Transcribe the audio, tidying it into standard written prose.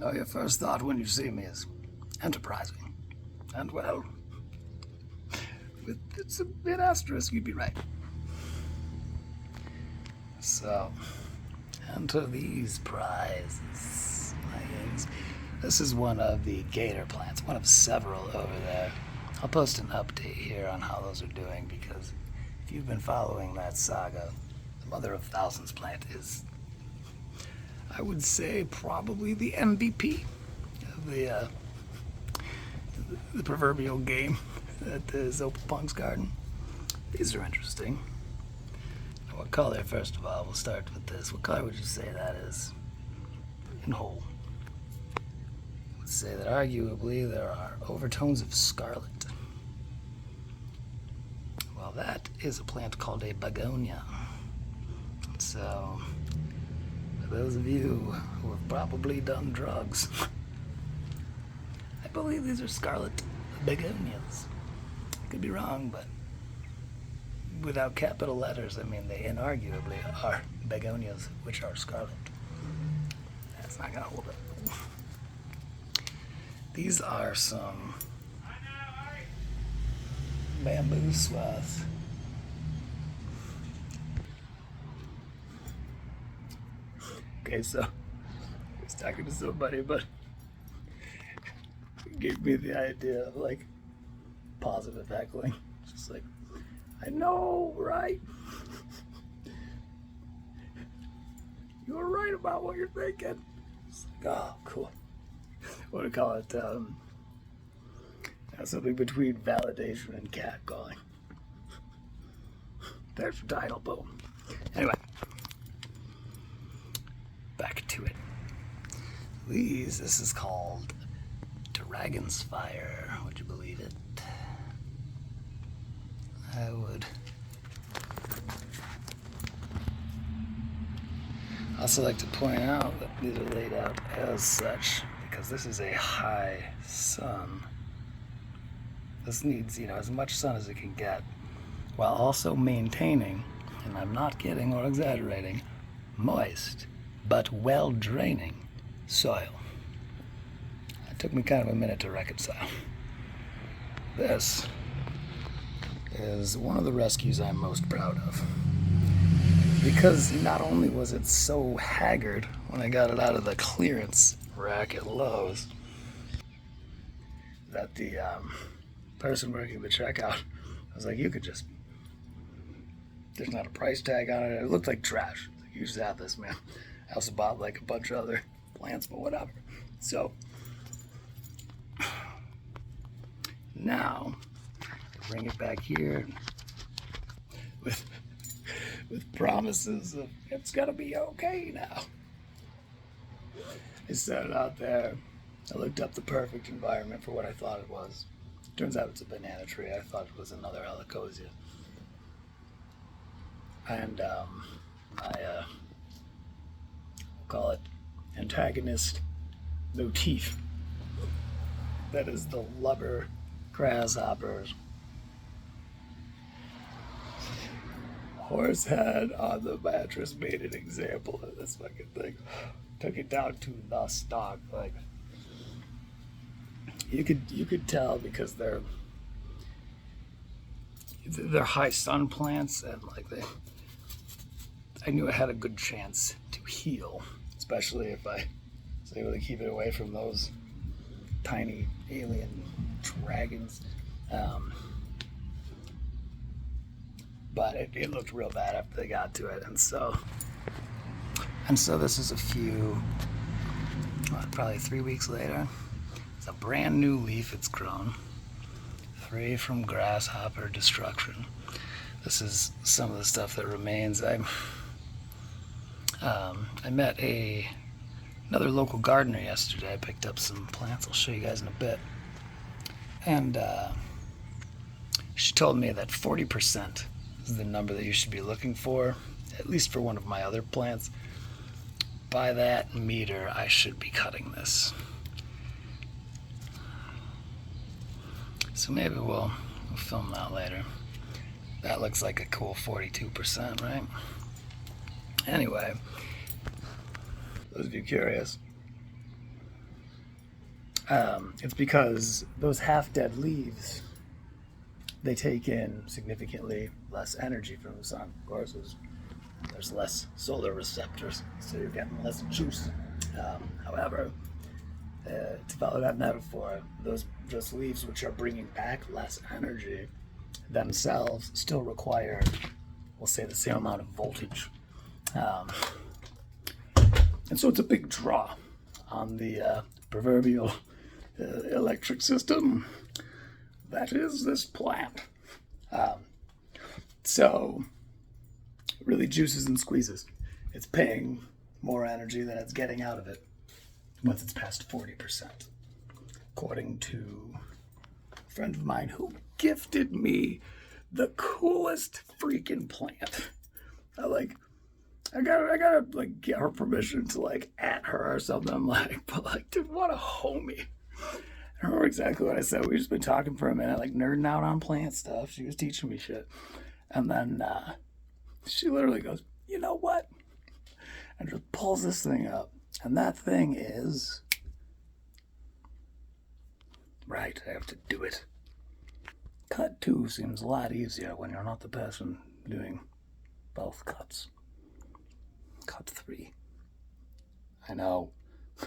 know your first thought when you see me is enterprising. And well, with it's a bit asterisk, you'd be right. So, enter these prizes, my youngs. This is one of the Gator Plants, one of several over there. I'll post an update here on how those are doing because if you've been following that saga, the Mother of Thousands plant is, I would say, probably the MVP of the proverbial game that is Opapunk's garden. These are interesting. What color, first of all? We'll start with this. What color would you say that is in whole? I would say that arguably there are overtones of scarlet. Well, that is a plant called a begonia. So, for those of you who have probably done drugs, I believe these are scarlet begonias. I could be wrong, but without capital letters, I mean, they inarguably are begonias, which are scarlet. That's not gonna hold up. These are some bamboo swaths. Okay, so I was talking to somebody, but it gave me the idea of like positive heckling. Just like, I know, right? You were right about what you're thinking. It's like, oh, cool. What do you call it? Something between validation and catcalling. There's your title, boom. Anyway, back to it. This is called Dragon's Fire. Would you believe it? I would. I also like to point out that these are laid out as such because this is a high sun. This needs, as much sun as it can get while also maintaining, and I'm not kidding or exaggerating, moist but well draining soil. It took me kind of a minute to reconcile. This is one of the rescues I'm most proud of. Because not only was it so haggard when I got it out of the clearance rack at Lowe's, that the person working the checkout was like, there's not a price tag on it. It looked like trash. Like, you just have this, man. I also bought like a bunch of other plants, but whatever. So, now, bring it back here with promises of it's gonna be okay now. I set it out there. I looked up the perfect environment for what I thought it was. Turns out it's a banana tree. I thought it was another helicosia. And I call it antagonist motif. That is the lubber grasshoppers. Horsehead on the mattress made an example of this fucking thing. Took it down to the stock. Like you could tell because they're high sun plants and like I knew it had a good chance to heal, especially if I was able to keep it away from those tiny alien dragons. But it looked real bad after they got to it, and so this is probably 3 weeks later. It's a brand new leaf it's grown, free from grasshopper destruction. This is some of the stuff that remains. I met another local gardener yesterday. I picked up some plants. I'll show you guys in a bit, and she told me that 40% is the number that you should be looking for, at least for one of my other plants. By that meter, I should be cutting this. So maybe we'll film that later. That looks like a cool 42%, right? Anyway, those of you curious, It's because those half-dead leaves, they take in significantly less energy from the sun. Of course, there's less solar receptors, so you're getting less juice. However, to follow that metaphor, those leaves which are bringing back less energy themselves still require, we'll say, the same amount of voltage. And so it's a big draw on the proverbial electric system that is this plant. So it really juices and squeezes. It's paying more energy than it's getting out of it once it's past 40%. According to a friend of mine who gifted me the coolest freaking plant. I gotta like get her permission to like at her or something. I'm like, but like, dude, what a homie. I don't remember exactly what I said. We just been talking for a minute, like nerding out on plant stuff. She was teaching me shit. And then she literally goes, you know what? And just pulls this thing up. And that thing is... Right, I have to do it. Cut 2 seems a lot easier when you're not the person doing both cuts. Cut 3. I know.